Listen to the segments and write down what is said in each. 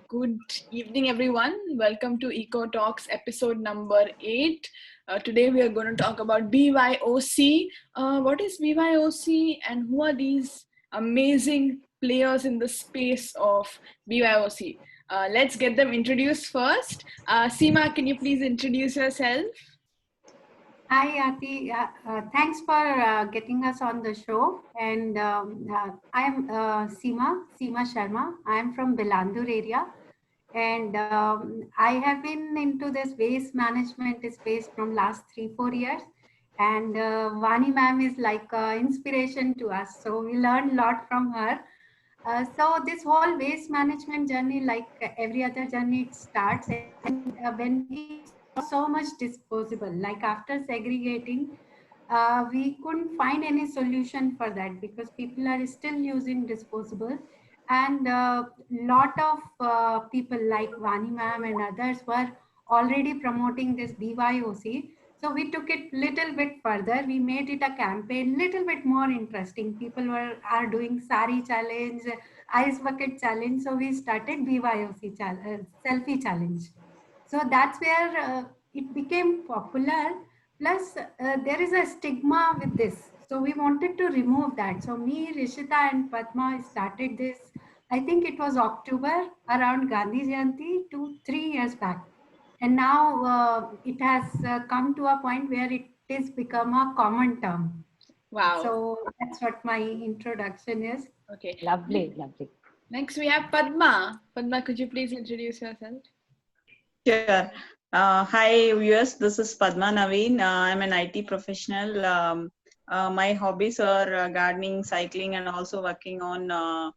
Good evening, everyone. Welcome to Eco Talks episode number 8. Today we are going to talk about BYOC. What is BYOC and who are these amazing players in the space of BYOC? Let's get them introduced first. Seema, can you please introduce yourself? Hi, Yati. Thanks for getting us on the show. And I'm Seema Sharma. I'm from Bilandur area. And I have been into this waste management space from last 3-4 years. And Vani ma'am is like inspiration to us. So we learned a lot from her. So this whole waste management journey, like every other journey, it starts. And when we saw so much disposable, like after segregating, we couldn't find any solution for that because people are still using disposable. And lot of people like Vani ma'am and others were already promoting this BYOC. So we took it little bit further. We made it a campaign, little bit more interesting. People are doing sari challenge, ice bucket challenge. So we started BYOC selfie challenge. So that's where it became popular. Plus, there is a stigma with this. So we wanted to remove that. So me, Rishita and Padma started this. I think it was October around Gandhi Jayanti 2-3 years back. And now it has come to a point where it is become a common term. Wow. So that's what my introduction is. Okay. Lovely, lovely. Next we have Padma. Padma, could you please introduce yourself? Sure. Hi viewers, this is Padma Naveen. I'm an IT professional. My hobbies are gardening, cycling, and also working on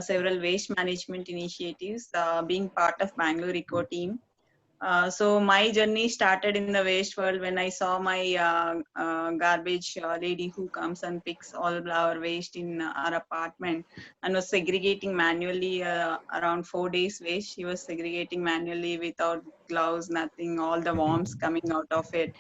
several waste management initiatives, being part of Bangalore Eco team. So my journey started in the waste world when I saw my garbage lady who comes and picks all our waste in our apartment and was segregating manually around 4 days waste. She was segregating manually without gloves, nothing, all the worms coming out of it.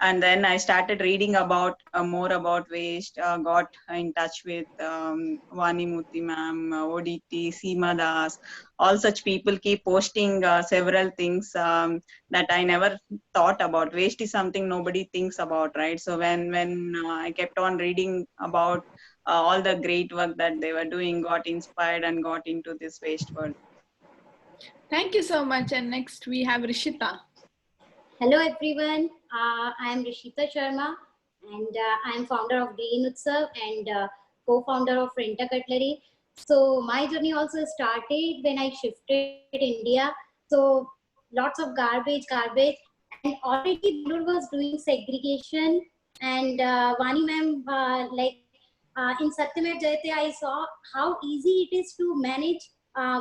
And then I started reading about more about waste, got in touch with Vani Muthi ma'am, ODT, Seema Das. All such people keep posting several things that I never thought about. Waste is something nobody thinks about, right? So when I kept on reading about all the great work that they were doing, got inspired and got into this waste world. Thank you so much. And next we have Rishita. Hello everyone, I am Rishita Sharma and I am founder of Green Utsav and co-founder of Renta Cutlery. So my journey also started when I shifted India. So lots of garbage and already Bangalore was doing segregation and Vani ma'am in Satyamed Jayate I saw how easy it is to manage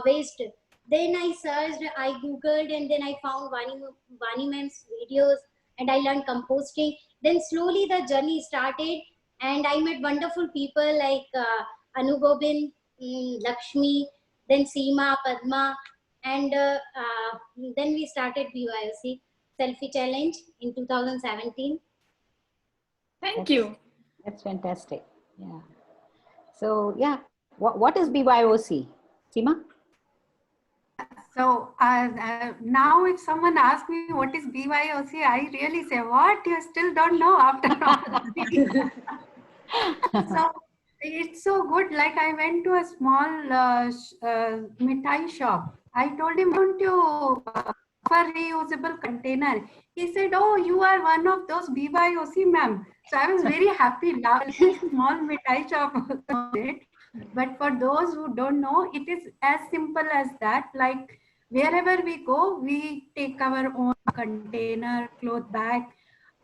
waste. Then I searched, I googled, and then I found Vani ma'am's videos, and I learned composting. Then slowly the journey started, and I met wonderful people like Anu Gobin, Lakshmi, then Seema, Padma, and then we started BYOC Selfie Challenge in 2017. Thank you. That's fantastic. Yeah. So yeah, what is BYOC, Seema? So now if someone asks me what is BYOC, I really say, what? You still don't know after all. So it's so good. Like I went to a small mithai shop. I told him, don't you offer reusable container? He said, oh, you are one of those BYOC, ma'am. So I was very happy. Now, small mithai shop. But for those who don't know, it is as simple as that. Like wherever we go, we take our own container, cloth bag.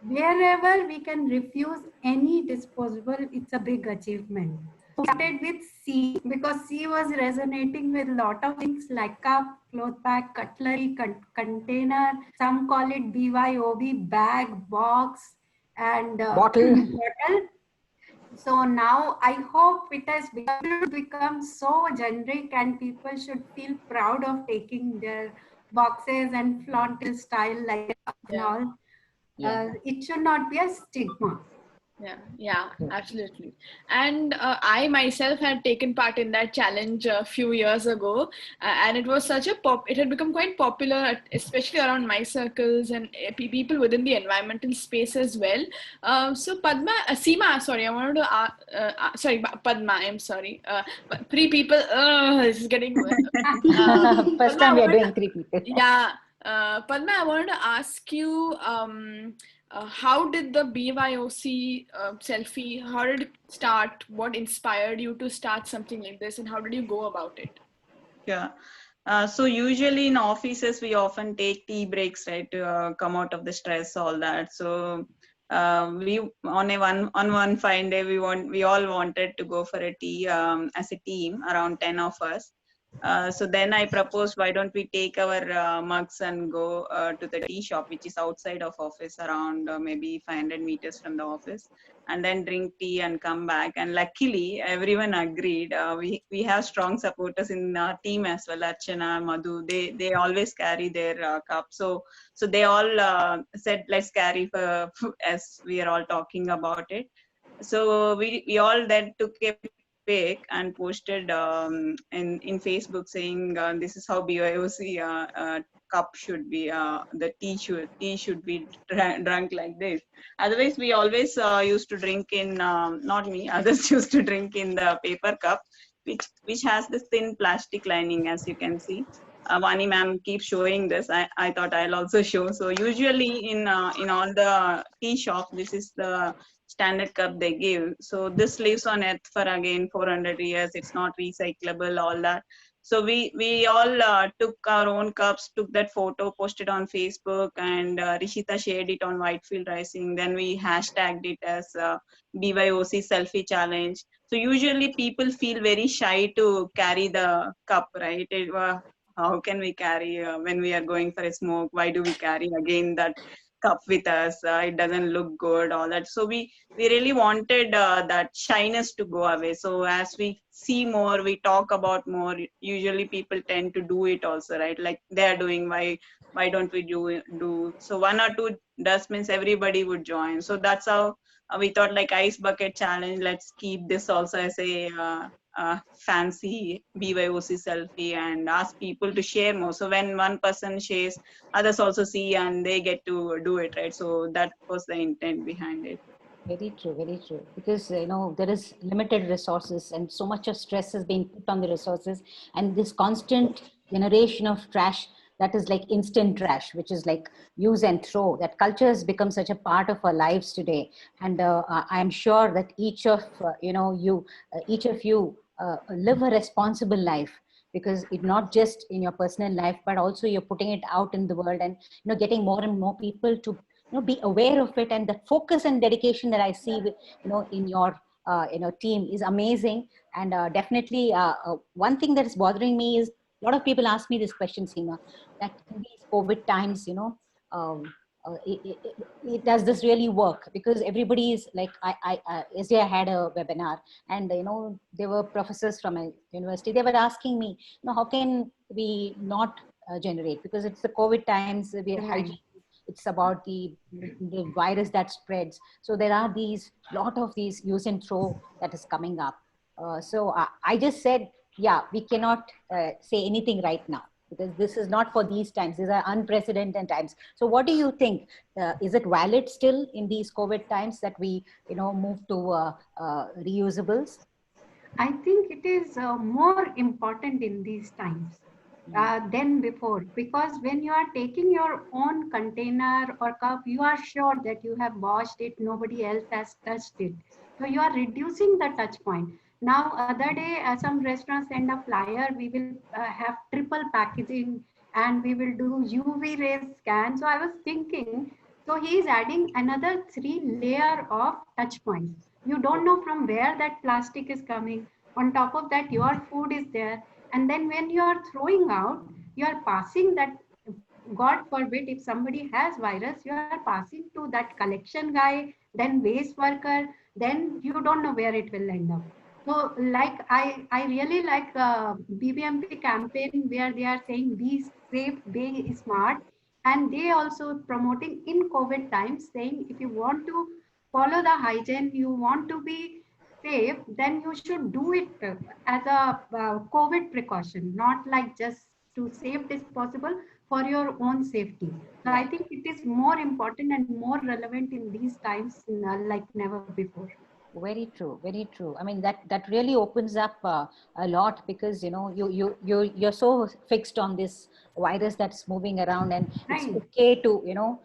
Wherever we can refuse any disposable, it's a big achievement. We started with C because C was resonating with a lot of things like cup, cloth bag, cutlery, container. Some call it BYOB, bag, box, and Bottle. So now I hope it has become so generic and people should feel proud of taking their boxes and flaunt style like and all. It should not be a stigma. Yeah, absolutely. And I myself had taken part in that challenge a few years ago, and it was such a it had become quite popular, especially around my circles and people within the environmental space as well. So Padma, Seema, sorry, I wanted to, sorry, Padma, I'm sorry. Three people, this is getting, First Padma, I time we are wanted doing three people. yeah, Padma, I wanted to ask you, how did the BYOC selfie, how did it start? What inspired you to start something like this, and how did you go about it? Yeah. So usually in offices we often take tea breaks, right, to come out of the stress, all that. So we on one fine day we all wanted to go for a tea as a team, around 10 of us. So then I proposed, why don't we take our mugs and go to the tea shop, which is outside of office, around maybe 500 meters from the office, and then drink tea and come back. And luckily, everyone agreed. We have strong supporters in our team as well. Archana, Madhu, they always carry their cup. So they all said, let's carry for as we are all talking about it. So we all then took a pic and posted in Facebook saying this is how BYOC cup should be. The tea should be drunk like this. Otherwise, we always used to drink in not me. Others used to drink in the paper cup, which has this thin plastic lining, as you can see. Vani ma'am keeps showing this. I thought I'll also show. So usually in all the tea shops, this is the standard cup they give. So this lives on earth for again 400 years. It's not recyclable, all that. So we all took our own cups, took that photo, posted on Facebook, and Rishita shared it on Whitefield Rising. Then we hashtagged it as BYOC selfie challenge. So usually people feel very shy to carry the cup, right? How can we carry when we are going for a smoke? Why do we carry again that cup with us? It doesn't look good, all that. So we really wanted that shyness to go away. So as we see more, we talk about more. Usually people tend to do it also, right? Like they are doing, why don't we do? So one or two does means everybody would join. So that's how we thought, like, ice bucket challenge. Let's keep this also as a fancy BYOC selfie and ask people to share more. So when one person shares, others also see and they get to do it, right? So that was the intent behind it. Very true, very true. Because there is limited resources, and so much of stress is being put on the resources, and this constant generation of trash that is like instant trash, which is like use and throw. That culture has become such a part of our lives today, and I'm sure that each of you live a responsible life, because it not just in your personal life, but also you're putting it out in the world, and getting more and more people to be aware of it. And the focus and dedication that I see in your team is amazing. And definitely one thing that is bothering me is a lot of people ask me this question, Seema, that in these COVID times, um, does this really work? Because everybody is like, yesterday I had a webinar, and there were professors from a university. They were asking me, how can we not generate, because it's the COVID times, we are hygiene, it's about the virus that spreads. So there are these lot of these use and throw that is coming up. So I just said, yeah, we cannot say anything right now, because this is not for these times. These are unprecedented times. So what do you think? Is it valid still in these COVID times that we move to reusables? I think it is more important in these times than before, because when you are taking your own container or cup, you are sure that you have washed it, nobody else has touched it. So you are reducing the touch point. Now, other day, some restaurants send a flyer, we will have triple packaging and we will do UV rays scan. So I was thinking, so he is adding another 3 layer of touch points. You don't know from where that plastic is coming. On top of that, your food is there, and then when you are throwing out, you are passing that, God forbid, if somebody has virus, you are passing to that collection guy, then waste worker, then you don't know where it will end up. So like I really like BBMP campaign where they are saying be safe, be smart, and they also promoting in COVID times saying if you want to follow the hygiene, you want to be safe, then you should do it as a COVID precaution, not like just to save disposable for your own safety. So I think it is more important and more relevant in these times like never before. Very true, very true. I mean, that really opens up a lot, because you're so fixed on this virus that's moving around, and it's Right. okay to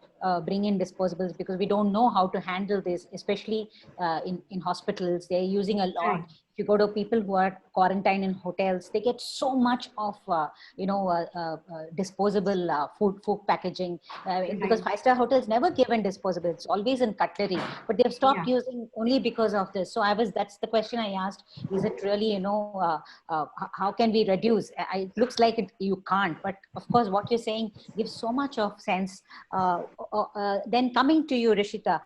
bring in disposables, because we don't know how to handle this, especially in hospitals. They're using a lot. Right. If you go to people who are quarantined in hotels, they get so much of disposable food packaging, because Right. five-star hotels never given disposable. It's always in cutlery, but they've stopped Yeah. using only because of this. So that's the question I asked. Is it really, how can we reduce? It looks like you can't, but of course what you're saying gives so much of sense. Then coming to you, Rishita,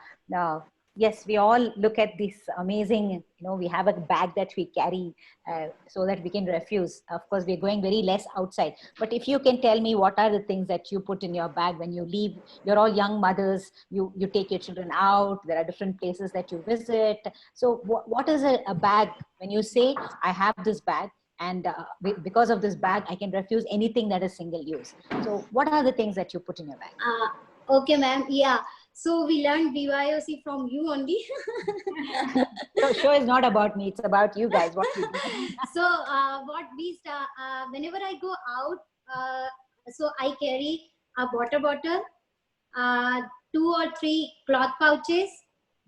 yes, we all look at this amazing, we have a bag that we carry so that we can refuse. Of course, we're going very less outside. But if you can tell me, what are the things that you put in your bag when you leave? You're all young mothers. You take your children out. There are different places that you visit. So what is a bag when you say, I have this bag, and because of this bag, I can refuse anything that is single use? So what are the things that you put in your bag? Okay, ma'am. Yeah. So we learned BYOC from you only. So show is not about me. It's about you guys. What you do. So what we start, whenever I go out, so I carry a water bottle, 2 or 3 cloth pouches,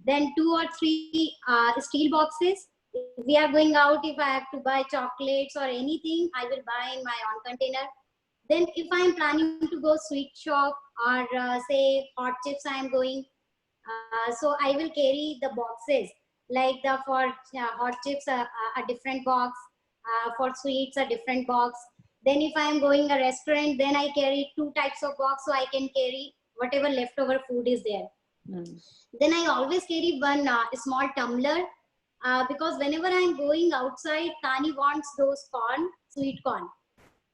then 2 or 3 steel boxes. If we are going out, if I have to buy chocolates or anything, I will buy in my own container. Then if I am planning to go sweet shop or say hot chips I am going, so I will carry the boxes, like for hot chips a different box, for sweets a different box. Then if I am going a restaurant, then I carry 2 types of box, so I can carry whatever leftover food is there. Then I always carry one small tumbler, because whenever I am going outside, Tani wants those corn, sweet corn.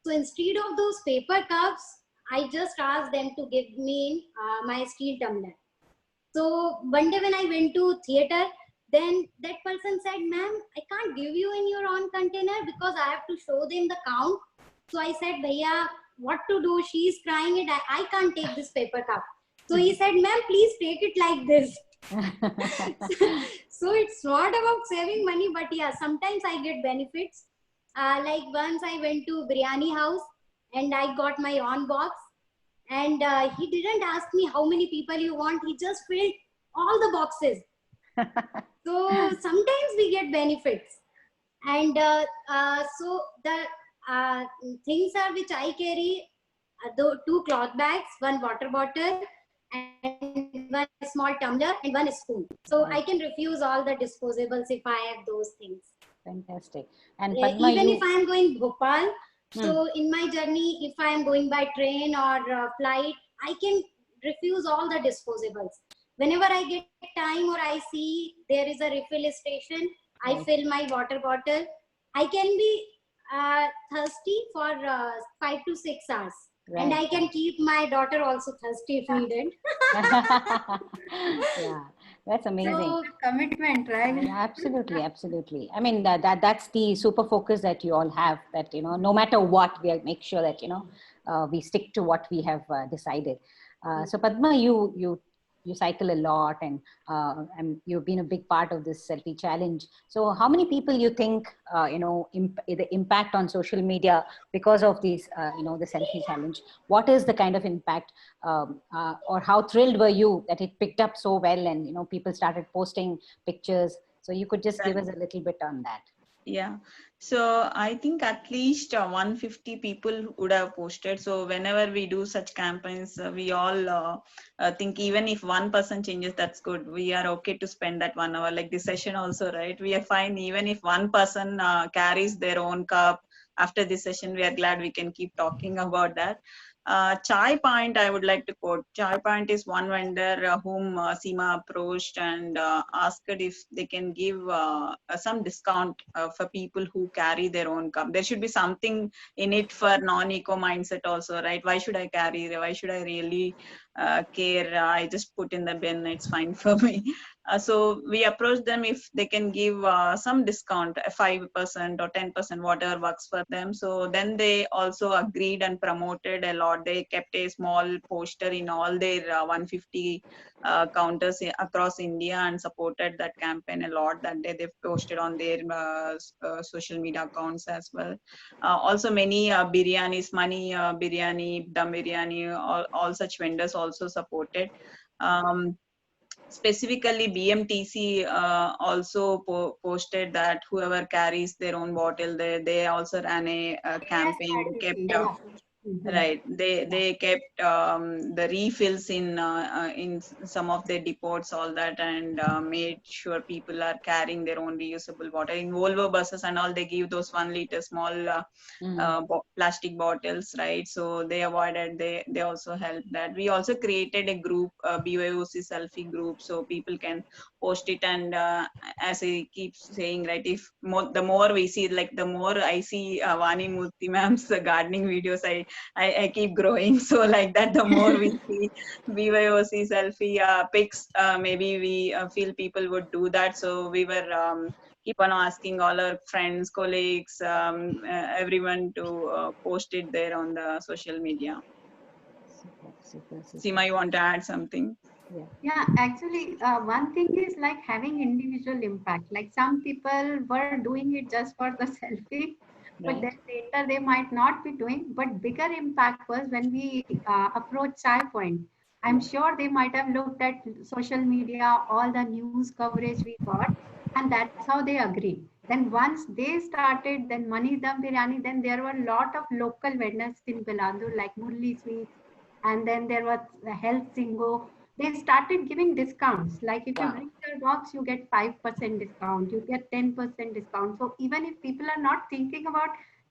So instead of those paper cups, I just asked them to give me my steel tumbler. So one day when I went to theater, then that person said, ma'am, I can't give you in your own container because I have to show them the count. So I said, Bhaiya, what to do? She's crying it. I can't take this paper cup. So he said, ma'am, please take it like this. So it's not about saving money, but yeah, sometimes I get benefits. Like once I went to biryani house and I got my own box, and he didn't ask me how many people you want. He just filled all the boxes. So sometimes we get benefits. And so the things are which I carry, 2 cloth bags, 1 water bottle, and 1 small tumbler and 1 spoon. So I can refuse all the disposables if I have those things. Fantastic. And Padma, even if I am going Bhopal, so in my journey, if I am going by train or flight, I can refuse all the disposables. Whenever I get time or I see there is a refill station, I fill my water bottle. I can be thirsty for 5 to 6 hours. Right. And I can keep my daughter also thirsty if needed. Yeah, that's amazing. So, commitment, right? Yeah, absolutely, absolutely. I mean, that's the super focus that you all have, that, no matter what, we make sure that, we stick to what we have decided. So Padma, you cycle a lot, and you've been a big part of this selfie challenge. So how many people you think, the impact on social media because of these, the selfie challenge? What is the kind of impact, or how thrilled were you that it picked up so well, and, people started posting pictures? So you could just give us a little bit on that. Yeah, so I think at least 150 people would have posted. So whenever we do such campaigns, we all think even if one person changes, that's good. We are okay to spend that 1 hour. Like this session also, right? We are fine even if one person carries their own cup. After this session, we are glad we can keep talking about that. Chai Point, I would like to quote. Chai Point is one vendor whom Seema approached and asked if they can give some discount for people who carry their own cup. There should be something in it for non-eco mindset also, right? Why should I carry? Why should I really care. I just put in the bin. It's fine for me. So we approached them if they can give some discount, 5% or 10%, whatever works for them. So then they also agreed and promoted a lot. They kept a small poster in all their 150 counters across India and supported that campaign a lot. That day they've posted on their social media accounts as well. Also many biryanis, money biryani, dum biryani, all such vendors also supported. Um, Specifically BMTC also posted that whoever carries their own bottle, they also ran a Yes, campaign. They kept yeah. Mhm. right. They kept the refills in some of their depots, all that, and made sure people are carrying their own reusable water. In Volvo buses and all, they give those 1 liter small plastic bottles, right? So they avoided. They also helped that. We also created a group, BYOC selfie group, so people can post it. And as I keep saying, right, if the more we see, like the more I see Vani Murthy ma'am's gardening videos, I keep growing. So like that, the more we see BYOC selfie pics, maybe we feel people would do that. So we were keep on asking all our friends, colleagues, everyone to post it there on the social media. Super. Seema, you want to add something? Yeah, actually, one thing is like having individual impact. Like some people were doing it just for the selfie, but Right. then later they might not be doing. But bigger impact was when we approached Chai Point. I'm sure they might have looked at social media, all the news coverage we got, and that's how they agreed. Then once they started, then Mani Dum Biryani, then there were a lot of local vendors in Bilandur like Murli Sweets, and then there was Health Singo. They started giving discounts. Like if you Wow. bring your box, you get 5% discount, you get 10% discount. So even if people are not thinking about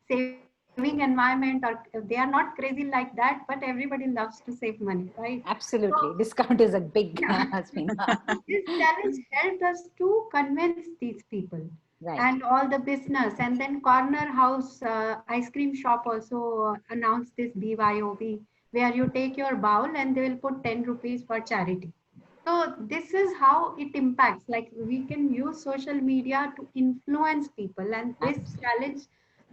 saving environment, or they are not crazy like that, but everybody loves to save money, right? So Absolutely. Discount is a big yeah. Hasmina. So this challenge helped us to convince these people Right. and all the business. And then Corner House ice cream shop also announced this BYOB, where you take your bowl and they will put 10 rupees for charity. So this is how it impacts. Like we can use social media to influence people, and this Absolutely. challenge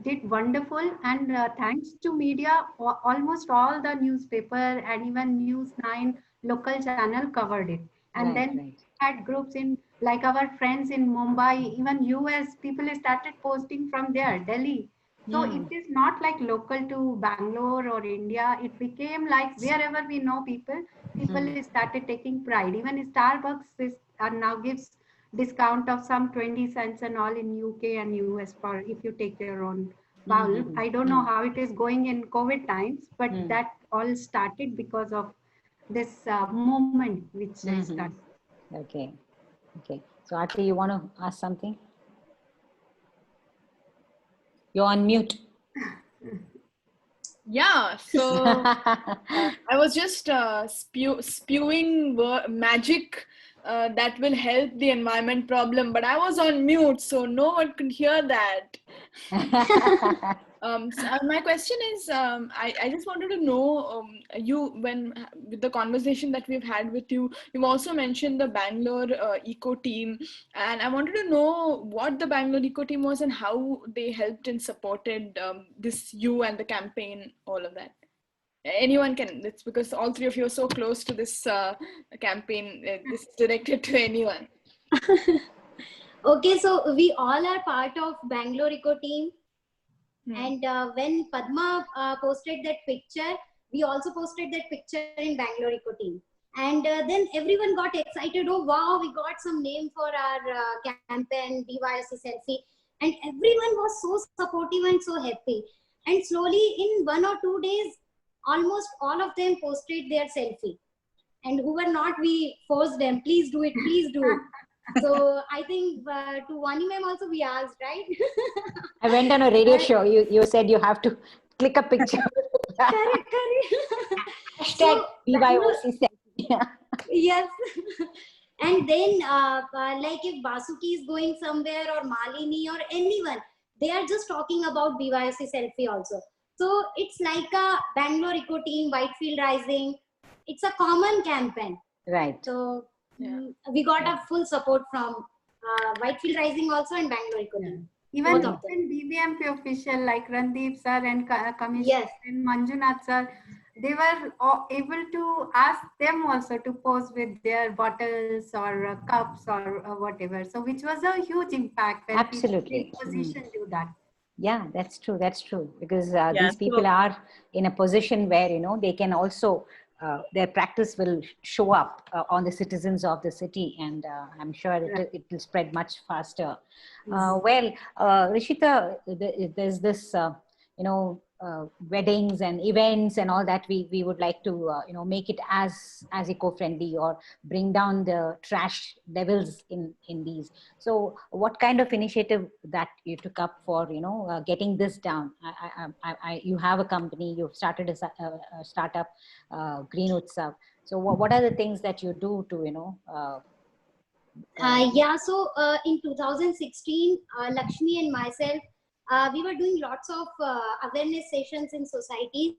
did wonderful. And thanks to media, almost all the newspaper and even News 9 local channel covered it. And Right. then had groups in like our friends in Mumbai, even US, people started posting from there, Delhi. So it is not like local to Bangalore or India. It became like wherever we know people, people started taking pride. Even Starbucks now gives discount of some 20 cents and all in UK and US for if you take your own bowl. I don't know how it is going in COVID times, but that all started because of this movement which started. Okay. So Aarti, you want to ask something? You're on mute. Yeah, so I was just spewing magic that will help the environment problem, but I was on mute, so no one could hear that. My question is, I just wanted to know, with the conversation that we've had with you, you've also mentioned the Bangalore Eco Team, and I wanted to know what the Bangalore Eco Team was and how they helped and supported you and the campaign, all of that. Anyone can, it's because all three of you are so close to this campaign. This is directed to anyone. Okay, so we all are part of Bangalore Eco Team. And when Padma posted that picture, we also posted that picture in Bangalore Eco Team. And then everyone got excited. Oh, wow, we got some name for our campaign, BYOC Selfie. And everyone was so supportive and so happy. And slowly, in 1 or 2 days, almost all of them posted their selfie. And who were not, we forced them, please do it, please do it. So I think to Vani ma'am also we asked, right? I went on a radio show. You said you have to click a picture. Correct. Hashtag BYOC selfie. Yes. And then like if Basuki is going somewhere or Malini or anyone, they are just talking about BYOC selfie also. So it's like a Bangalore Eco Team, Whitefield Rising. it's a common campaign. Right. So Yeah. we got a full support from Whitefield Rising also and Bangalore Eco team. Even Both of them. BBMP official like Randeep sir and Commissioner Yes. and Manjunath sir, they were able to ask them also to pose with their bottles or cups or whatever. So which was a huge impact when Absolutely. people in position do that. Yeah, that's true. That's true. Because Yeah, these people so- are in a position where, you know, they can also, their practice will show up on the citizens of the city. And I'm sure it will spread much faster. Well, Rishita, there's this, you know, weddings and events and all that we would like to, you know, make it as eco-friendly or bring down the trash levels in these. So what kind of initiative that you took up for, you know, getting this down? You have a company, you've started a startup, Green Utsav. So what are the things that you do to, you know? Yeah, so in 2016, Lakshmi and myself, we were doing lots of awareness sessions in societies.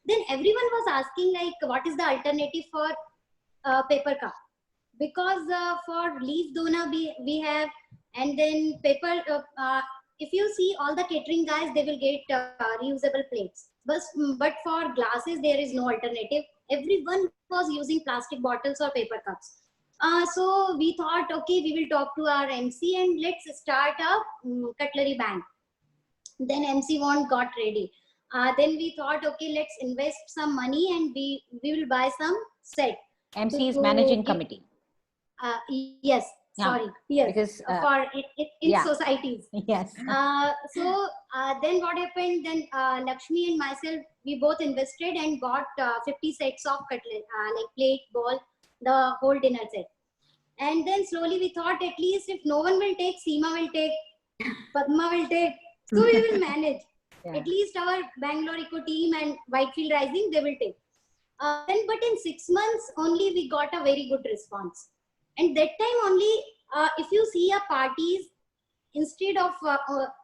Then everyone was asking like, what is the alternative for paper cup? Because for leaf donor we have, and then paper, if you see all the catering guys, they will get reusable plates. But for glasses, there is no alternative. Everyone was using plastic bottles or paper cups. So we thought, okay, we will talk to our MC and let's start a cutlery bank. Then MC1 got ready. Then we thought, okay, let's invest some money and we will buy some set. MC is to managing give- committee. Yes, Yeah, sorry. Yes, because, for in yeah. societies. Yes. So then what happened? Then Lakshmi and myself, we both invested and bought 50 sets of cutlery, like plate, bowl, the whole dinner set. And then slowly we thought, at least if no one will take, Seema will take, Padma will take, so we will manage. Yeah. At least our Bangalore Eco team and Whitefield Rising, they will take. Then, but in 6 months only, we got a very good response. And that time only, if you see a parties, instead of,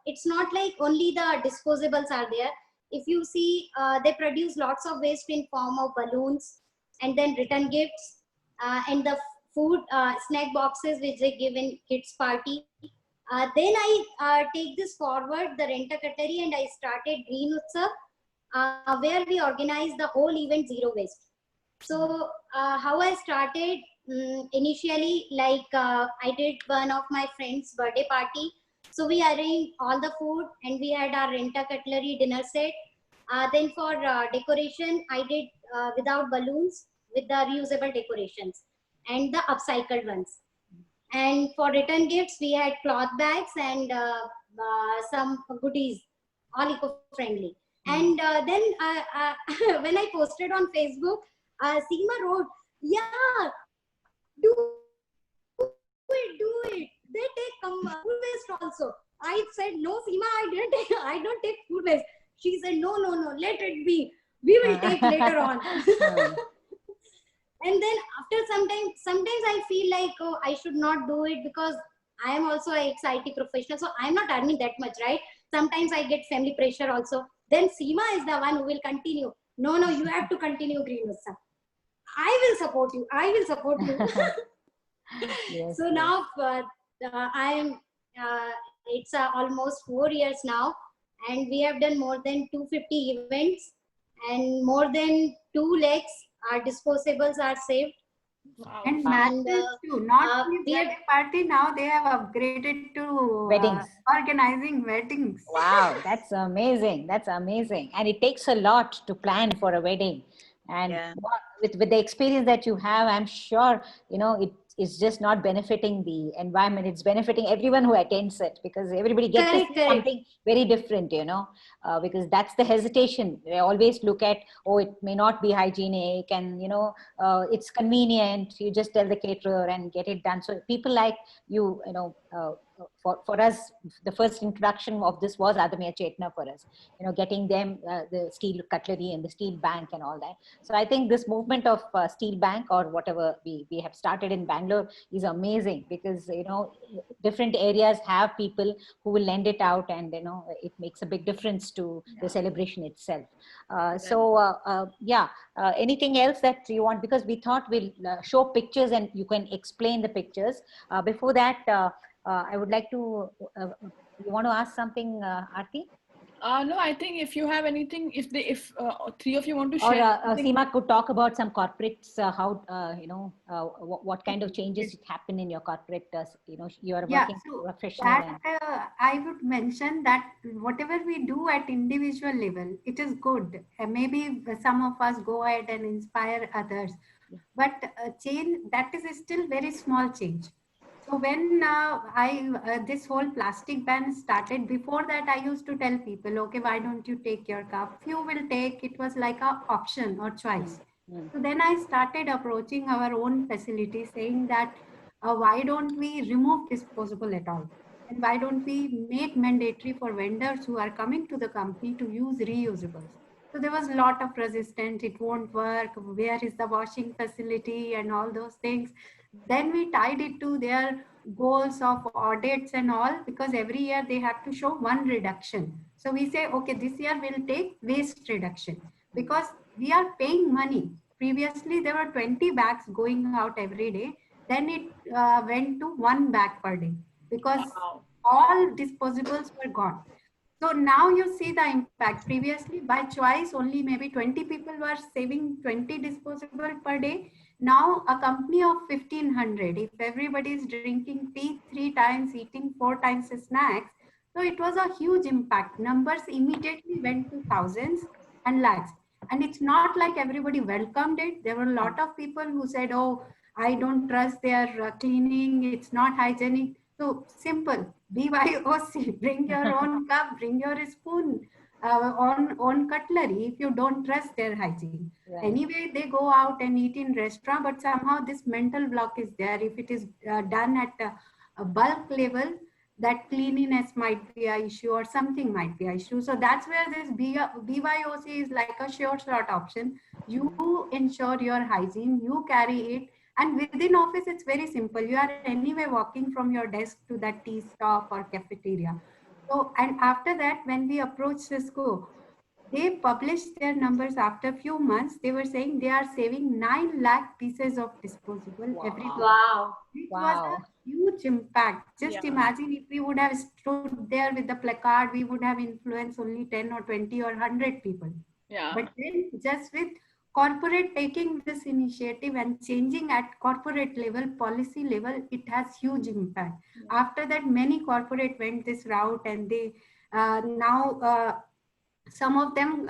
it's not like only the disposables are there. If you see, they produce lots of waste in form of balloons and then return gifts and the food snack boxes which they give in kids party. Then I take this forward, the Rent-A-Cutlery, and I started Green Utsav, where we organize the whole event zero waste. So how I started, initially, like I did one of my friend's birthday party. So we arranged all the food and we had our Rent-A-Cutlery dinner set. Then for decoration, I did without balloons with the reusable decorations and the upcycled ones. And for return gifts, we had cloth bags and some goodies, all eco-friendly. And then when I posted on Facebook, Seema wrote, yeah, do it. They take food waste also. I said, no, Seema, I don't take food waste. She said, no, let it be. We will take later on. And then after sometimes I feel like, oh, I should not do it because I am also an ex-IT professional. So I'm not earning that much, right? Sometimes I get family pressure also. Then Seema is the one who will continue. No, you have to continue, Green Utsav. I will support you. Yes, So yes. now I am, it's almost 4 years now, and we have done more than 250 events and more than 2 lakhs disposables are saved. Wow. And And, matches too. Not only we have- birthday party, now they have upgraded to Weddings. organizing weddings. Wow, that's amazing. That's amazing. And it takes a lot to plan for a wedding. And Yeah. with the experience that you have, I'm sure, you know, it's just not benefiting the environment. It's benefiting everyone who attends it because everybody gets to Correct, see correct. something very different, you know, because that's the hesitation. They always look at, oh, it may not be hygienic and, you know, it's convenient. You just tell the caterer and get it done. So people like you know, for us, the first introduction of this was Adamya Chetna for us, getting them the steel cutlery and the steel bank and all that. So I think this movement of steel bank or whatever we have started in Bangalore is amazing, because, different areas have people who will lend it out, and, it makes a big difference to the celebration itself. Anything else that you want? Because we thought we'll show pictures and you can explain the pictures. Before that, I would like to, you want to ask something, Aarti? No, I think if you have anything, if three of you want to Or share. Seema could talk about some corporates, how, what kind of changes happen in your corporate, you are working professional. That, I would mention that whatever we do at individual level, it is good. Maybe some of us go ahead and inspire others, but change, that is still very small change. So when this whole plastic ban started, before that I used to tell people, okay, why don't you take your cup? Few will take, it was like a option or choice. So then I started approaching our own facility saying that, why don't we remove disposable at all? And why don't we make mandatory for vendors who are coming to the company to use reusables? So there was a lot of resistance, it won't work, where is the washing facility and all those things. Then we tied it to their goals of audits and all, because every year they have to show one reduction. So we say, okay, this year we'll take waste reduction, because we are paying money. Previously, there were 20 bags going out every day. Then it went to 1 bag per day, because all disposables were gone. So now you see the impact. Previously, by choice, only maybe 20 people were saving 20 disposable per day. Now a company of 1500, if everybody is drinking tea 3 times, eating 4 times snacks, so it was a huge impact. Numbers immediately went to thousands and lakhs. And it's not like everybody welcomed it. There were a lot of people who said, oh, I don't trust their cleaning, it's not hygienic. So simple, BYOC, bring your own cup, bring your spoon, on cutlery if you don't trust their hygiene. Right. Anyway, they go out and eat in restaurant, but somehow this mental block is there. If it is done at a bulk level, that cleanliness might be an issue or something might be an issue. So that's where this BYOC is like a sure shot option. You ensure your hygiene, you carry it. And within office, it's very simple. You are anyway walking from your desk to that tea stop or cafeteria. So, and after that, when we approached Cisco, they published their numbers after a few months. They were saying they are saving 9 lakh pieces of disposable every day. Wow. It was a huge impact. Just imagine if we would have stood there with the placard, we would have influenced only 10 or 20 or 100 people. Yeah. But then just with corporate taking this initiative and changing at corporate level, policy level, it has huge impact. After that, many corporate went this route, and they now some of them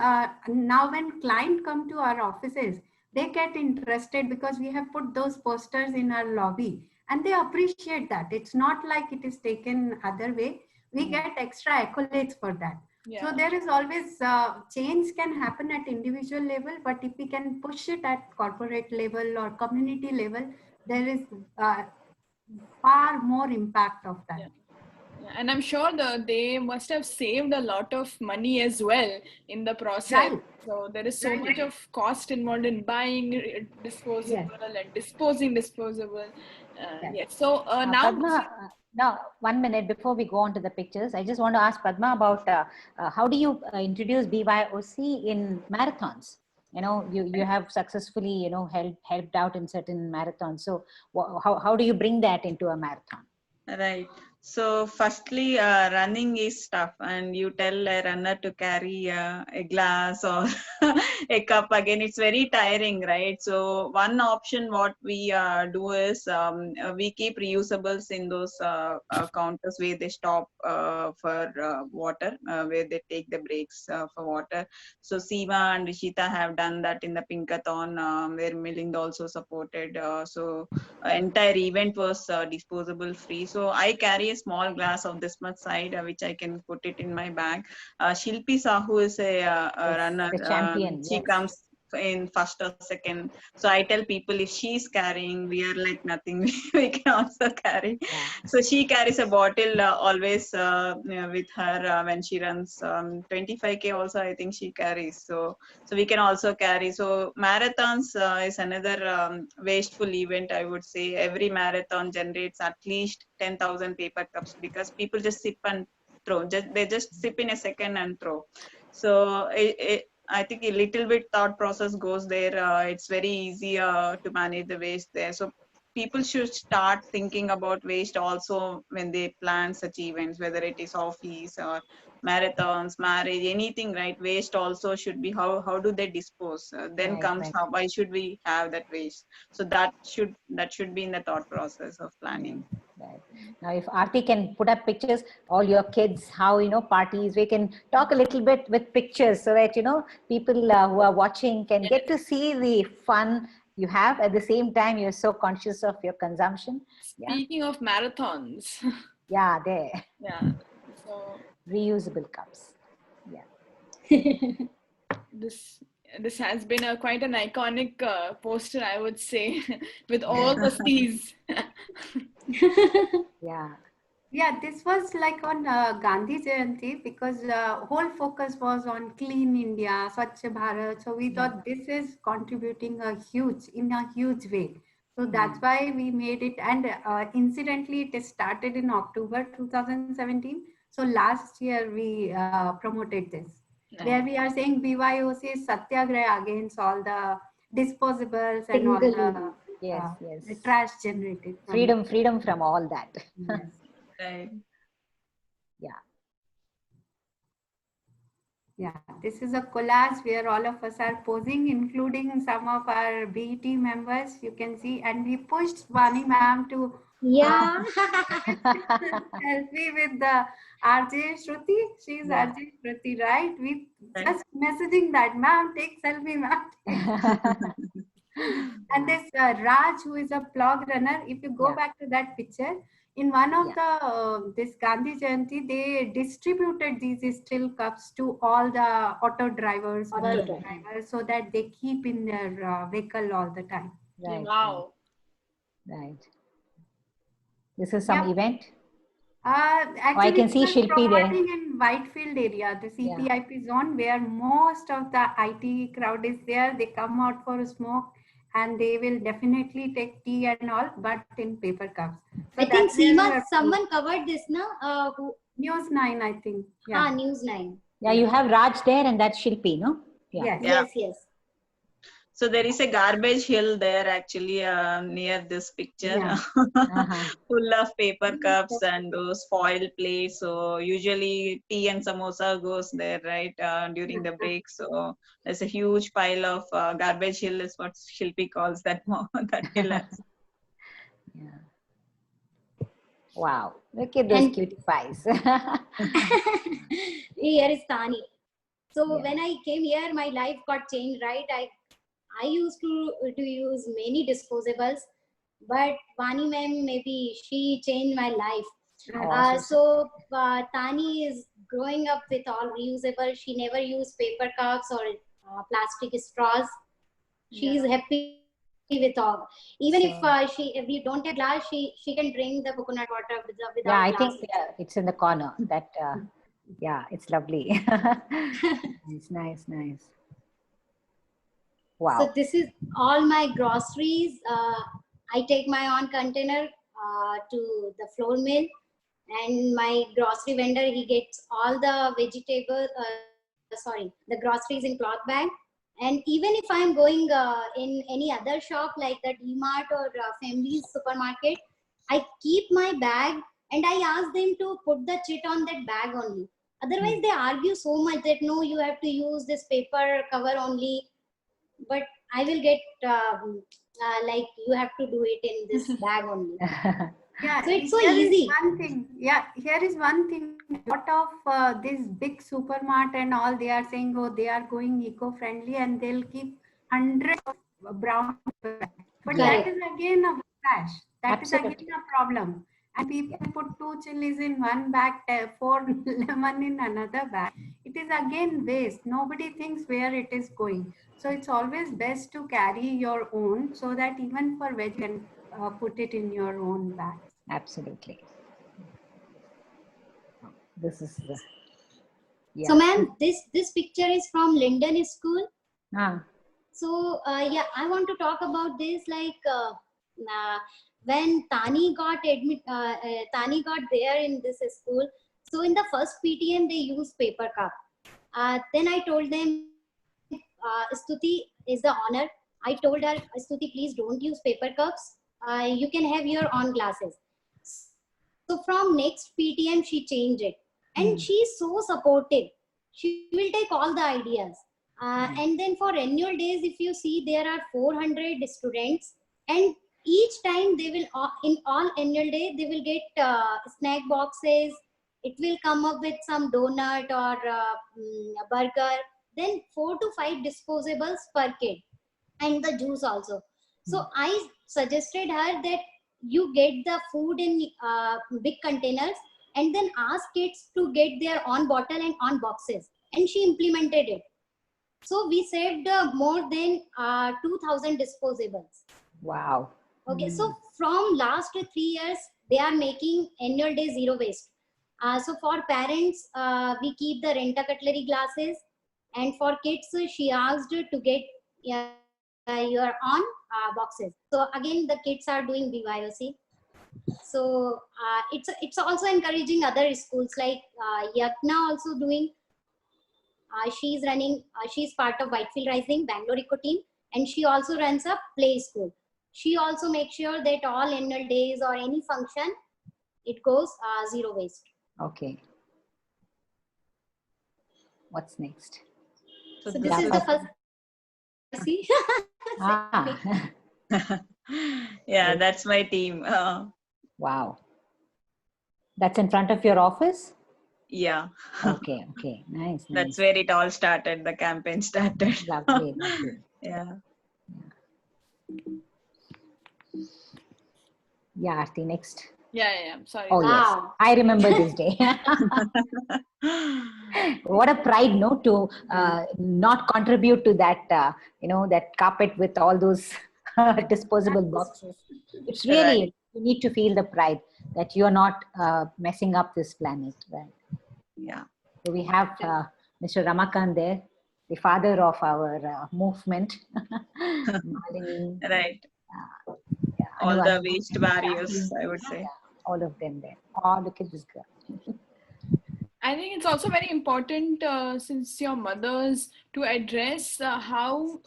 now when client come to our offices, they get interested because we have put those posters in our lobby, and they appreciate that. It's not like it is taken other way. We get extra accolades for that. So there is always change can happen at individual level, but if we can push it at corporate level or community level, there is far more impact of that. And I'm sure they must have saved a lot of money as well in the process. Right. So there is so much of cost involved in buying disposable and disposing disposable. Yes. So now. Padma, now, 1 minute before we go on to the pictures, I just want to ask Padma about how do you introduce BYOC in marathons? You have successfully, helped out in certain marathons. So how do you bring that into a marathon? Right. So firstly, running is tough, and you tell a runner to carry a glass or a cup again, it's very tiring, right? So one option what we do is we keep reusables in those counters where they stop for water, where they take the breaks for water. So Seema and Rishita have done that in the Pinkathon, where Milind also supported. So entire event was disposable free. So I carry a small glass of this much side, which I can put it in my bag. Shilpi Sahu is a runner. The champion. She comes. in first or second. So I tell people, if she's carrying, we are like nothing. We can also carry. Yeah. So she carries a bottle always with her when she runs 25K. Also, I think she carries. So we can also carry. So marathons is another wasteful event. I would say every marathon generates at least 10,000 paper cups because people just sip and throw. They just sip in a second and throw. So I think a little bit thought process goes there. It's very easy to manage the waste there. So people should start thinking about waste also when they plan such events, whether it is office or marathons, marriage, anything, right? Waste also should be how do they dispose? Then Right, comes right. how, why should we have that waste? So that should be in the thought process of planning. Right. Now, if Aarti can put up pictures, all your kids, how, parties, we can talk a little bit with pictures so that, people who are watching can get to see the fun you have. At the same time, you're so conscious of your consumption. Yeah. Speaking of marathons, Yeah, there. yeah. So Reusable cups. Yeah. this has been quite an iconic poster, I would say, with all the C's. Yeah. Yeah, this was like on Gandhi Jayanti because whole focus was on Clean India, Swachh Bharat. So we thought this is contributing in a huge way. So that's why we made it. And incidentally, it started in October 2017. So last year we promoted this, where we are saying BYOC is Satyagraha against all the disposables and all the Yes, yes. the trash generated. Freedom from all that. Yes. Right. Yeah. Yeah, this is a collage where all of us are posing, including some of our BET members. You can see, and we pushed Vani ma'am to Yeah. selfie with the RJ Shruti. She's Yeah. RJ Shruti, right? We Right. just messaging that, ma'am, take selfie, ma'am. And this Raj, who is a blog runner, if you go Yeah. back to that picture, in one of Yeah. the this Gandhi Jayanti, they distributed these steel cups to all the auto drivers, bus drivers, so that they keep in their vehicle all the time. Right. Wow. Right. This is some Yep. event. Actually, I can see it's Shilpi there. promoting in Whitefield area, the CPIP zone, where most of the IT crowd is there. They come out for a smoke, and they will definitely take tea and all, but in paper cups. So I think that's where we Seema, have someone covered this, na? News 9, I think. Yeah. News 9. Yeah, you have Raj there and that's Shilpi, no? Yeah. Yes. Yeah. Yes. So there is a garbage hill there actually near this picture, Yeah. full of paper cups and those foil plates. So usually tea and samosa goes there, right, during the break. So there's a huge pile of garbage hill is what Shilpi calls that that hill. Yeah. Wow. Look at those And- cutie pies. Here is Tani. So Yeah. when I came here, my life got changed, right? I used to use many disposables, but Vani ma'am, maybe she changed my life. So Tani is growing up with all reusable. She never used paper cups or plastic straws. She's happy with all. Even if we don't have glass, she can drink the coconut water without Yeah, I glass. think it's in the corner. That yeah, it's lovely. Nice. Wow. So this is all my groceries. I take my own container to the floor mill, and my grocery vendor, he gets all the the groceries in cloth bag. And even if I'm going in any other shop like the DMart or Family's supermarket, I keep my bag and I ask them to put the chit on that bag only. Otherwise, they argue so much that no, you have to use this paper cover only. But I will get like you have to do it in this bag only. Yeah, So it's so here is easy. one thing. Yeah, here is one thing. A lot of this big supermart and all, they are saying, oh, they are going eco-friendly and they'll keep hundreds of brown paper. But Correct. that is again a trash. That is Absolutely. again a problem. and people put 2 chilies in one bag, 4 lemon in another bag. It is again waste. Nobody thinks where it is going. So it's always best to carry your own, so that even for veg you can put it in your own bag. Absolutely. This is the, yeah. So ma'am, this picture is from Linden School. Ah, So yeah, I want to talk about this, like when Tani got Tani got there in this school. So in the first PTM they used paper cup. Then I told them, Stuti is the honor. I told her, Stuti, please don't use paper cups. You can have your own glasses. So from next PTM she changed it, and she's so supportive. She will take all the ideas. And then for annual days, if you see, there are 400 students, and each time they will, in all annual day, they will get snack boxes. It will come up with some donut or a burger. Then 4 to 5 disposables per kid, and the juice also. So I suggested her that you get the food in big containers, and then ask kids to get their own bottle and on boxes. And she implemented it. So we saved more than 2,000 disposables. wow. Okay, so from last 3 years, they are making annual day zero waste. So for parents, we keep the Renta cutlery glasses, and for kids, she asked to get your own boxes. So again, the kids are doing BYOC. So it's also encouraging other schools like Yagna also doing. She's running, she's part of Whitefield Rising, Bangalore Eco team, and she also runs a play school. She also makes sure that all annual days or any function, it goes zero waste. Okay. What's next? So this is the first. See? Ah, Yeah, that's my team. wow. That's in front of your office? Yeah, Okay, okay. Nice, that's nice. where it all started. The campaign started. Lovely, lovely. Yeah. Yeah, Aarti, next. Yeah. Sorry. Oh, yes. Wow. I remember this day. What a pride, no, to not contribute to that, that carpet with all those disposable boxes. It's really, Right. you need to feel the pride that you're not messing up this planet, right? Yeah. So we have Mr. Ramakant there, the father of our movement. Malini, Right. yeah, All Anu, the Anu, waste and barriers, Jackie. I would say. Yeah, all of them there. Oh, look at this girl. I think it's also very important since your mothers to address how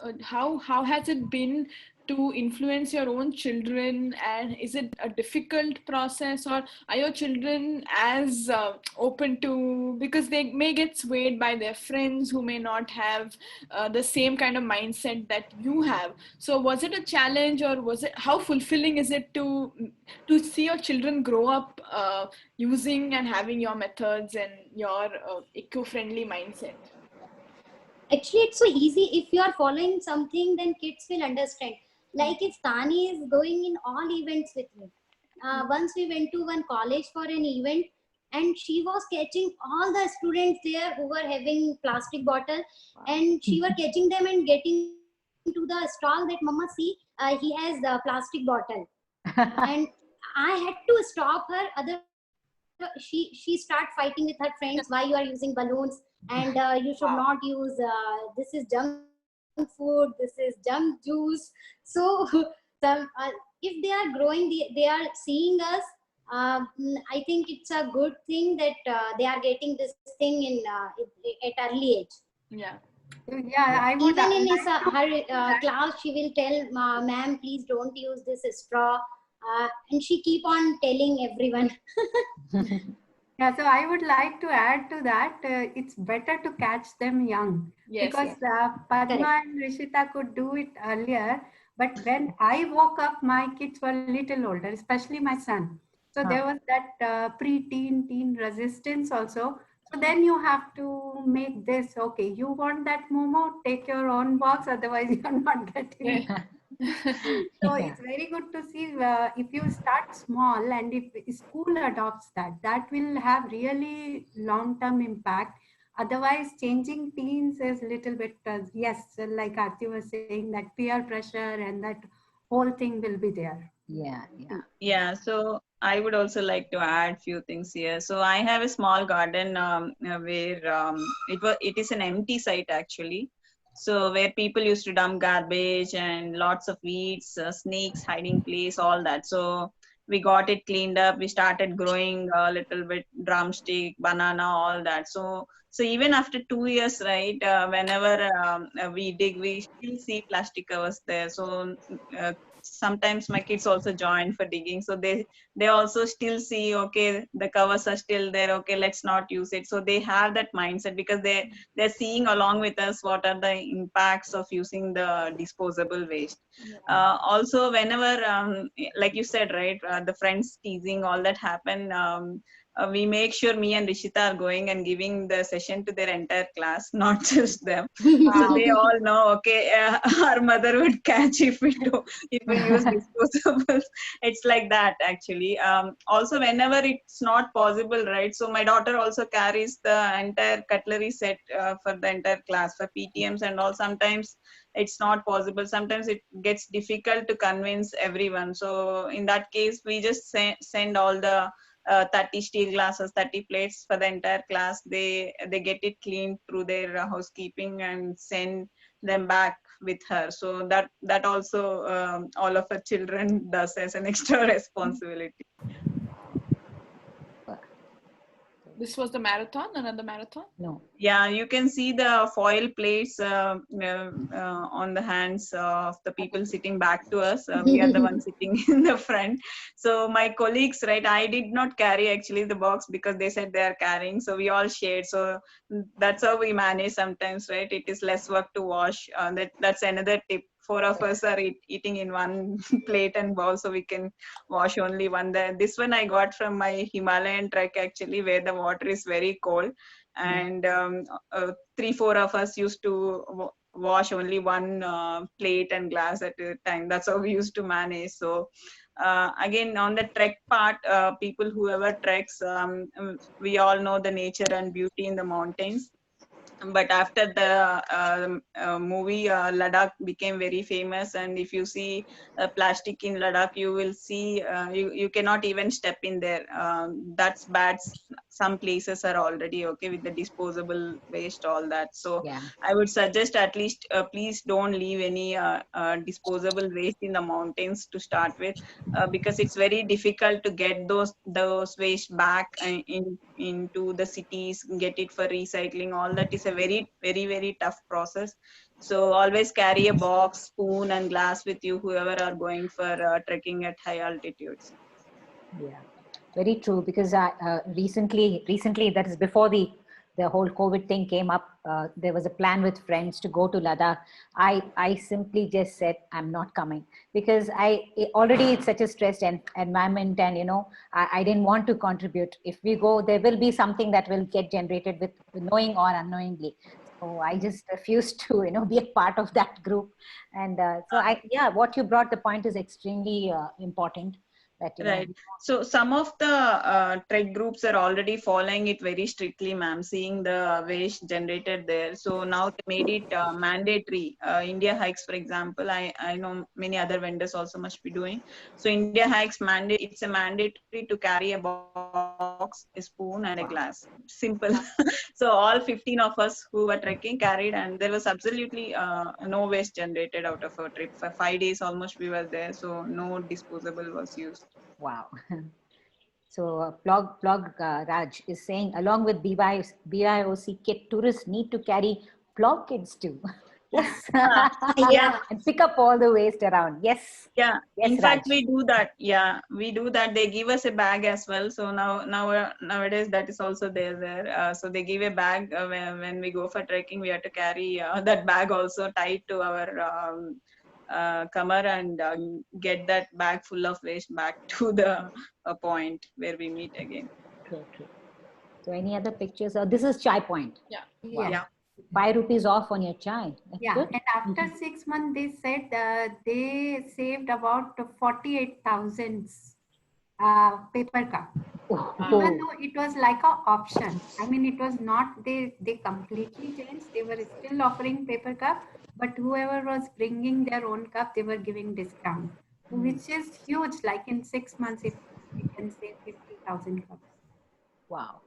has it been to influence your own children, and is it a difficult process, or are your children as open to, because they may get swayed by their friends who may not have the same kind of mindset that you have. So was it a challenge, or was it, how fulfilling is it to see your children grow up using and having your methods and your eco-friendly mindset? Actually, it's so easy. If you are following something, then kids will understand. Like if Tani is going in all events with me. Once we went to one college for an event, and she was catching all the students there who were having plastic bottle, and she was catching them and getting to the stall that Mama, see, he has the plastic bottle. And I had to stop her. Other, she start fighting with her friends, why you are using balloons, and you should not use this is junk food, this is junk juice. So if they are growing, they are seeing us. I think it's a good thing that they are getting this thing in at early age. Yeah. Yeah, I would Even in his, like to- her class, she will tell, ma'am, please don't use this straw. And she keep on telling everyone. Yeah, so I would like to add to that. It's better to catch them young, Yes, because yes. Padma Correct. and Rishita could do it earlier. But when I woke up, my kids were a little older, especially my son. So there was that pre-teen, teen resistance also. So then you have to make this, okay, you want that Momo, take your own box, otherwise you're not getting it. So Yeah. it's very good to see if you start small and if school adopts that, that will have really long-term impact. Otherwise, changing teens is little bit, yes, like Aarti was saying, that peer pressure and that whole thing will be there. Yeah. Yeah. Yeah, so I would also like to add few things here. So I have a small garden where it is an empty site actually. So where people used to dump garbage and lots of weeds, snakes, hiding place, all that. So we got it cleaned up. We started growing a little bit drumstick, banana, all that. So even after 2 years, right? Whenever we dig, we still see plastic covers there. So sometimes my kids also join for digging, so they also still see, okay, the covers are still there, okay, let's not use it. So they have that mindset because they're seeing along with us what are the impacts of using the disposable waste. Also whenever like you said, right, the friends teasing, all that happen, we make sure me and Rishita are going and giving the session to their entire class, not just them. So Wow. they all know, okay, our mother would catch if we use disposables. It's like that actually. Also whenever it's not possible, right, so my daughter also carries the entire cutlery set for the entire class for PTMs and all. Sometimes it's not possible, sometimes it gets difficult to convince everyone, so in that case we just send all the 30 steel glasses, 30 plates for the entire class. They get it cleaned through their housekeeping and send them back with her. So that also all of our children does as an extra responsibility. This was the marathon, another marathon? No. Yeah, you can see the foil plates on the hands of the people sitting back to us. We are the ones sitting in the front. So my colleagues, right, I did not carry actually the box because they said they are carrying. So we all shared. So that's how we manage sometimes, right? It is less work to wash. That's another tip. Four of us are eating in one plate and bowl, so we can wash only one. This one I got from my Himalayan trek actually, where the water is very cold, and 3-4 of us used to wash only one plate and glass at a time. That's how we used to manage. So again, on the trek part, people whoever treks, we all know the nature and beauty in the mountains. But after the movie, Ladakh became very famous, and if you see plastic in Ladakh, you will see you cannot even step in there. That's bad. Some places are already okay with the disposable waste, all that. So Yeah. I would suggest at least please don't leave any disposable waste in the mountains to start with, because it's very difficult to get those waste back into the cities, get it for recycling. All that is a very tough process. So always carry a box, spoon, and glass with you, whoever are going for trekking at high altitudes. Yeah, very true. Because I recently, that is before the whole COVID thing came up, there was a plan with friends to go to Ladakh. I simply just said I'm not coming because already it's such a stressed environment, and I didn't want to contribute. If we go, there will be something that will get generated with knowing or unknowingly. So I just refused to be a part of that group. And what you brought, the point is extremely important. That Right. So some of the trek groups are already following it very strictly, ma'am, seeing the waste generated there. So now they made it mandatory. India Hikes, for example, I know many other vendors also must be doing. So India Hikes it's a mandatory to carry a box, a spoon, and a glass. Simple. So all 15 of us who were trekking carried, and there was absolutely no waste generated out of our trip. For 5 days almost we were there, so no disposable was used. Wow. So Plog Raj is saying, along with BYOC kit, tourists need to carry Plog kits too. Yes. Yeah. And pick up all the waste around. Yes. Yeah, Yes, in fact, Raj. we do that. Yeah, we do that. They give us a bag as well. So nowadays that is also there. So they give a bag when we go for trekking. We have to carry that bag also tied to our kamar, and get that bag full of waste back to the point where we meet again. True. So any other pictures? This is Chai Point. Yeah. Wow. Yeah. ₹5 off on your chai. That's Yeah, good. and after 6 months, they said they saved about 48,000 paper cup. Even though it was like a option. I mean, it was not, they completely changed. They were still offering paper cup, but whoever was bringing their own cup, they were giving discount, which is huge. Like in 6 months, if we can save 50,000 cups. Wow.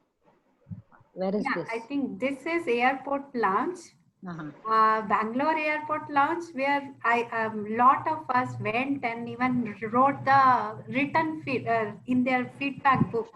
Where is Yeah, this? I think this is airport lounge. Uh-huh. Bangalore airport lounge, where lot of us went and even wrote the written in their feedback book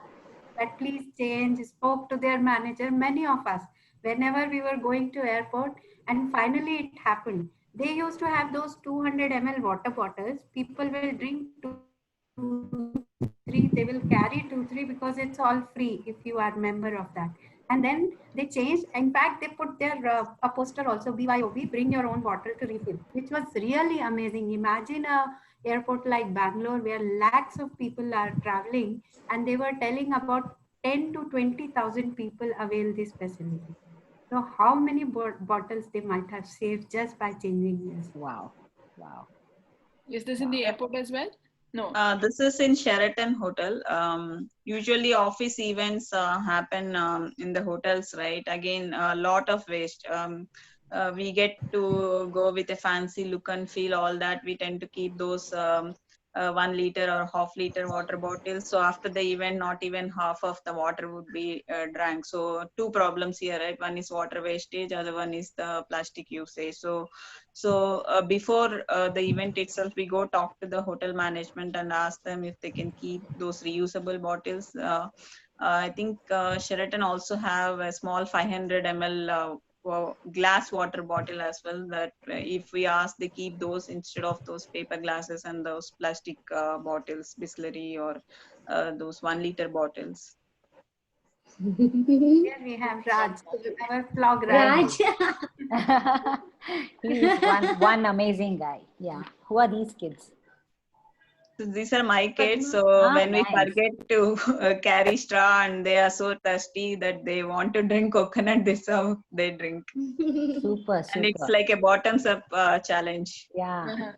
that please change, spoke to their manager, many of us, whenever we were going to airport, and finally it happened. They used to have those 200 ml water bottles. People will drink 2, 3, they will carry 2, 3 because it's all free if you are member of that. And then they changed. In fact, they put their a poster also, BYOB, bring your own bottle to refill, which was really amazing. Imagine a airport like Bangalore where lakhs of people are traveling, and they were telling about 10 to 20,000 people avail this facility. So how many bottles they might have saved just by changing this? Wow. Wow. Is this in the airport as well? No. This is in Sheraton Hotel. Usually office events happen in the hotels, right? Again, a lot of waste. We get to go with a fancy look and feel, all that. We tend to keep those 1 liter or half-liter water bottles. So after the event, not even half of the water would be drank. So two problems here, right? One is water wastage, other one is the plastic usage. So before the event itself, we go talk to the hotel management and ask them if they can keep those reusable bottles. I think Sheraton also have a small 500 ml glass water bottle as well, that if we ask, they keep those instead of those paper glasses and those plastic bottles, Bisleri, or those 1 liter bottles. Here we have Raj, our vlog Raj. He's one amazing guy. Yeah. Who are these kids? So these are my kids. So when we nice. forget to carry straw and they are so thirsty that they want to drink coconut, this is how they drink. Super. And it's like a bottoms up challenge. Yeah.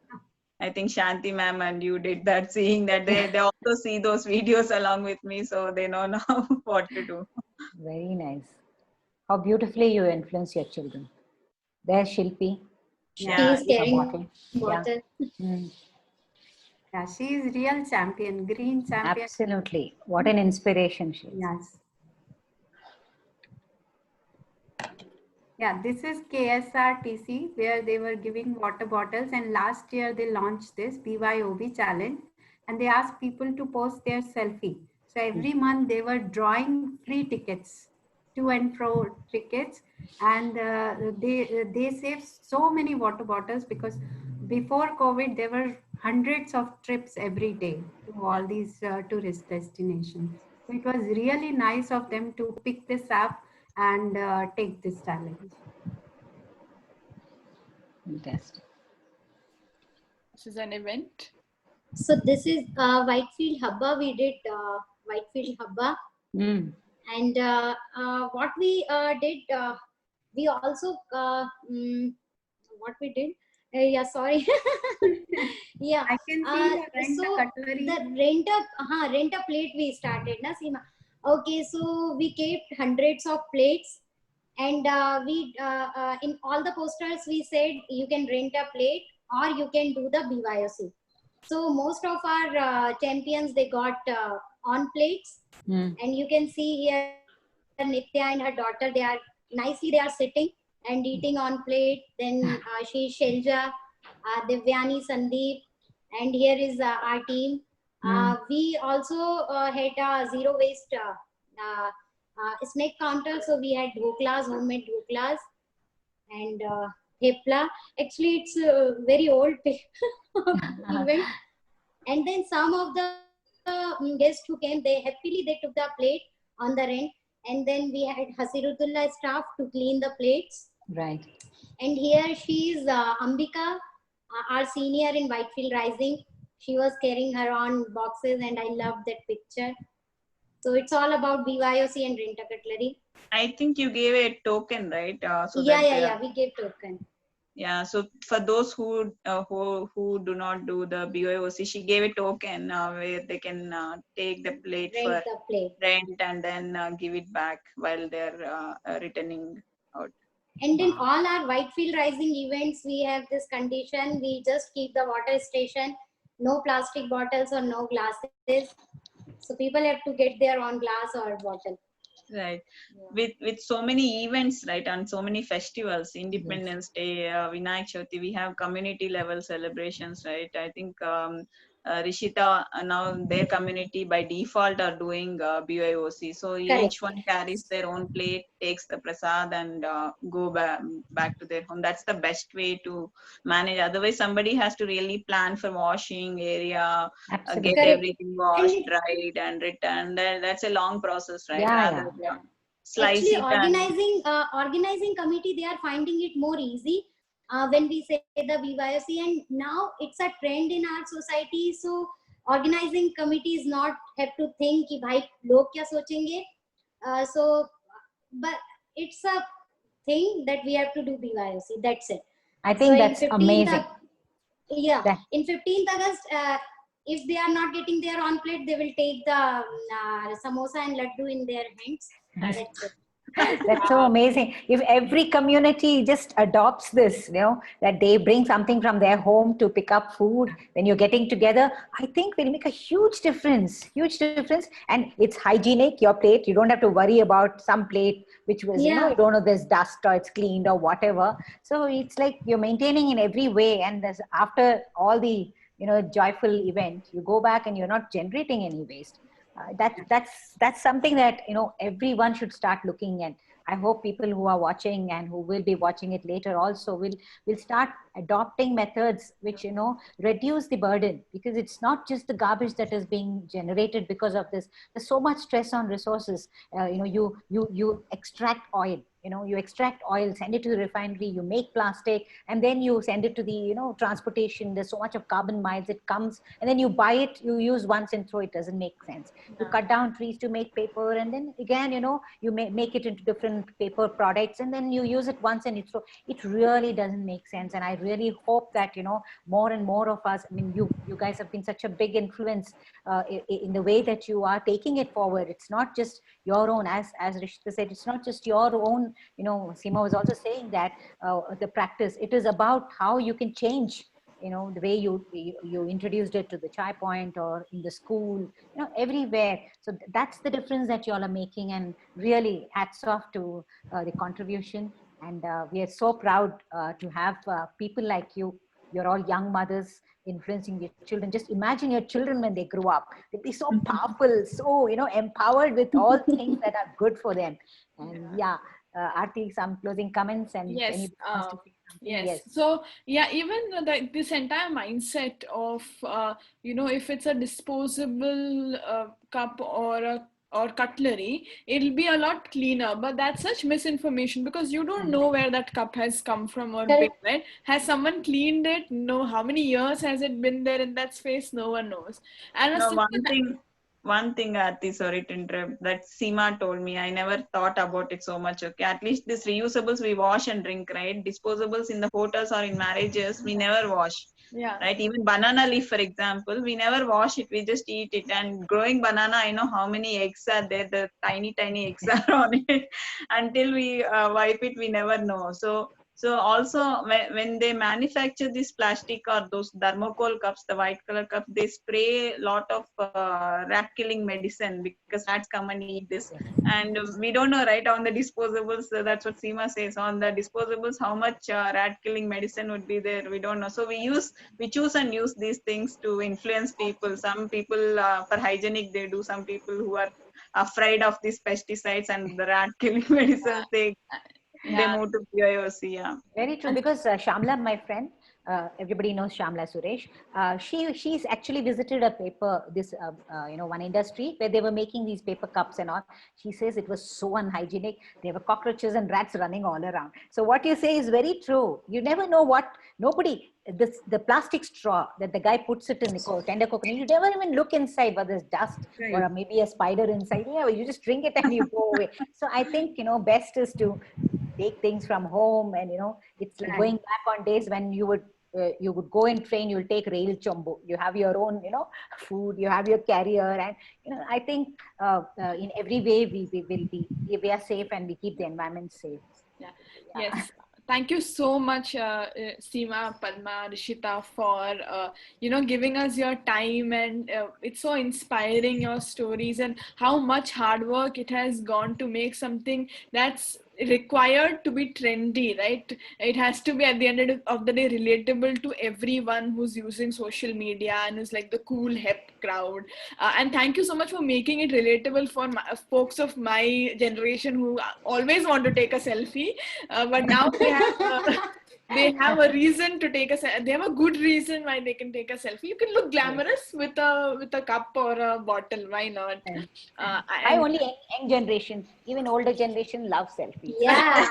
I think Shanti ma'am and you did that, seeing that they also see those videos along with me, so they know now what to do. Very nice. How beautifully you influence your children. There's Shilpi. Yeah. She's carrying bottle. bottle. Yeah, she is real champion, green champion. Absolutely. What an inspiration she is. Yes. Yeah, this is KSRTC, where they were giving water bottles, and last year they launched this BYOB challenge, and they asked people to post their selfie. So every month they were drawing free tickets, to and fro tickets, and they saved so many water bottles, because before COVID there were hundreds of trips every day to all these tourist destinations. So it was really nice of them to pick this up and take this challenge. Fantastic. This is an event. So this is Whitefield Hubba. We did Whitefield Hubba. And what we did, we also, what we did, yeah, sorry. Yeah. I can see the rent a plate we started, na Seema? Okay, so we kept hundreds of plates, and we in all the posters we said you can rent a plate or you can do the BYOC. So most of our champions, they got on plates, and you can see here Nitya and her daughter, they are sitting and eating on plate. Then she's Shelja, Divyani, Sandeep, and here is our team. We also had a zero waste snack counter, so we had dhoklas, homemade dhoklas, and thepla. Actually, it's a very old event. And then some of the guests who came, they took the plate on the rent, and then we had Hasirutullah staff to clean the plates. Right. And here she is Ambika, our senior in Whitefield Rising. She was carrying her own boxes, and I loved that picture. So it's all about BYOC and Renta Cutlery. I think you gave a token, right? So Yeah, that yeah, yeah. We gave token. yeah. So for those who do not do the BYOC, she gave a token where they can take the plate Rent for the plate. rent and then give it back while they're returning out. And in all our Whitefield Rising events, we have this condition. We just keep the water station, no plastic bottles or no glasses. So people have to get their own glass or bottle. Right. With so many events, right, and so many festivals, Independence Day, Vinayak Chavithi, we have community level celebrations, right? I think Rishita, now their community by default are doing BYOC. So Correct. each one carries their own plate, takes the prasad and go back to their home. That's the best way to manage. Otherwise, somebody has to really plan for washing area, Absolutely. get Correct. everything washed, dried and returned. That's a long process, right? Yeah, Rather yeah. slice Actually, it and organizing committee, they are finding it more easy when we say the BYOC, and now it's a trend in our society. So organizing committees not have to think कि भाई लोग क्या सोचेंगे. So, but it's a thing that we have to do BYOC. That's it. I So think in that's 15th, amazing. yeah, That- in 15th August, if they are not getting their own plate, they will take the samosa and laddu in their hands. That's it. That's so amazing. If every community just adopts this, that they bring something from their home to pick up food, then you're getting together, I think will make a huge difference. Huge difference. And it's hygienic, your plate. You don't have to worry about some plate which was, Yeah. you don't know there's dust or it's cleaned or whatever. So it's like you're maintaining in every way. And there's, after all the, joyful event, you go back and you're not generating any waste. That's something that everyone should start looking at. I hope people who are watching and who will be watching it later also will start adopting methods which reduce the burden, because it's not just the garbage that is being generated because of this. There's so much stress on resources. You extract oil. You extract oil, send it to the refinery, you make plastic, and then you send it to the transportation. There's so much of carbon miles. It comes, and then you buy it, you use once and throw. It doesn't make sense. You cut down trees to make paper, and then again you make it into different paper products, and then you use it once and you throw. It really doesn't make sense. And I really hope that more and more of us, I mean, you guys have been such a big influence in the way that you are taking it forward. It's not just your own, as Rishita said, it's not just your own. Seema was also saying that the practice, it is about how you can change the way you introduced it to the chai point or in the school, everywhere. So that's the difference that you all are making, and really hats off to the contribution. And we are so proud to have people like you. You're all young mothers influencing your children. Just imagine your children when they grow up. They'll be so powerful, so empowered with all things that are good for them. And Aarti, some closing comments, and Yes, anybody wants to say something? yes. So even this entire mindset of if it's a disposable cup or cutlery, it'll be a lot cleaner. But that's such misinformation, because you don't know where that cup has come from or been, right? Has someone cleaned it? No. How many years has it been there in that space? No one knows. And no, one thing, Aarti, sorry to interrupt, that Seema told me, I never thought about it so much. Okay, at least these reusables we wash and drink, right? Disposables in the hotels or in marriages, we never wash. Yeah. Right? Even banana leaf, for example, we never wash it, we just eat it. And growing banana, I know how many eggs are there, the tiny eggs are on it. Until we wipe it, we never know. So also when they manufacture this plastic or those thermocol cups, the white color cups, they spray a lot of rat killing medicine, because rats come and eat this. And we don't know, right, on the disposables, that's what Seema says, on the disposables, how much rat killing medicine would be there, we don't know. So we choose and use these things to influence people. Some people for hygienic they do, some people who are afraid of these pesticides and the rat killing medicines, they move to BIOC. Very true, because Shamla, my friend, everybody knows Shamla Suresh. She's actually visited a paper, one industry where they were making these paper cups and all. She says it was so unhygienic. There were cockroaches and rats running all around. So what you say is very true. You never know the plastic straw that the guy puts it in the tender coconut, you never even look inside whether there's dust or maybe a spider inside. Yeah, you just drink it and you go away. So I think, best is to take things from home, and it's like going back on days when you would go in train, you'll take rail chombo, you have your own food, you have your carrier, and I think in every way we are safe and we keep the environment safe. Yes. Thank you so much, Seema, Padma, Rishita, for giving us your time, and it's so inspiring, your stories and how much hard work it has gone to make something that's required to be trendy, right? It has to be at the end of the day relatable to everyone who's using social media and is like the cool hip crowd. And thank you so much for making it relatable for folks of my generation who always want to take a selfie, but now they have a reason to take they have a good reason why they can take a selfie. You can look glamorous with a cup or a bottle. Why not? I only young generation, even older generation love selfies. Yeah.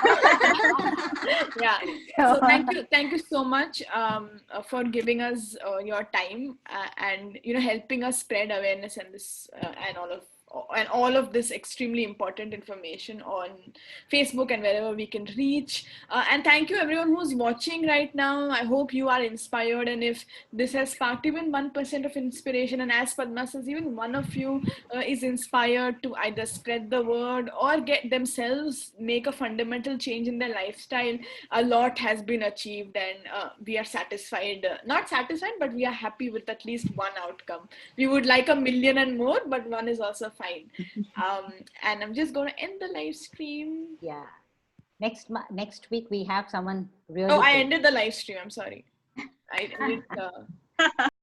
Yeah. So thank you so much for giving us your time and helping us spread awareness and this and all of this extremely important information on Facebook and wherever we can reach. And thank you everyone who's watching right now. I hope you are inspired, and if this has sparked even 1% of inspiration, and as Padma says, even one of you is inspired to either spread the word or get themselves make a fundamental change in their lifestyle, a lot has been achieved, and we are satisfied, not satisfied, but we are happy with at least one outcome. We would like 1 million and more, but one is also fine. And I'm just going to end the live stream. Yeah. Next week we have someone really. Oh, I ended the live stream. I'm sorry. I did.